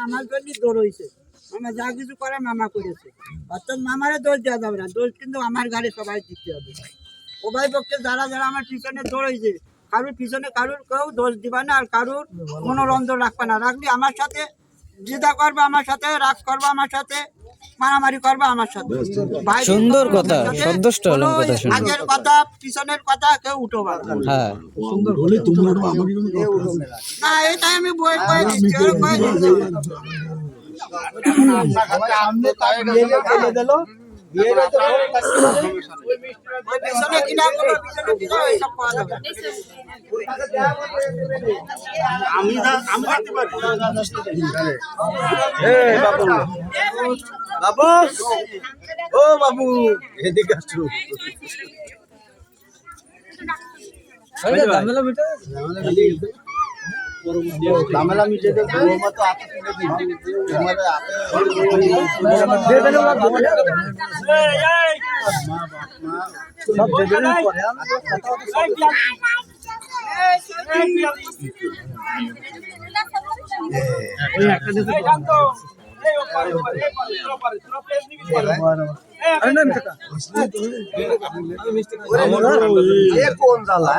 আমার জন্য দোষ হয়েছে, মামা যা কিছু করে মামা করেছে, অর্থাৎ মামারে দোষ দেওয়া যাবে না, দোষ কিন্তু আমার গাড়ি সবাই দিতে হবে। উভয় পক্ষে যারা যারা আমার পিছনে দৌড়াইছে, কারোর পিছনে কারোর কেউ দোষ দিবা না, আর কারোর মনোরঞ্জন রাখবে না। রাখলে আমার সাথে জিদা করবে, আমার সাথে রাগ করবে, আমার সাথে মারামারি করবে, আমার সাথে। সুন্দর কথা, সন্তুষ্ট হলাম কথা শুনে। আগের কথা পিছনের কথা কেউ উঠোবা না। হ্যাঁ, সুন্দর হলে তোমরা আমাকে না, এটাই আমি বই কয়ে দিচ্ছি, ওই কয়ে দিচ্ছি। ওই পিছনে কিনা করো, পিছনে কিনা ওইসব পাওয়া যাবে না। আমি থাকতে পারি। বাবু বাবু ও বাবু এদিকে আসো ঝামেলা মিটে কোন জ্বালা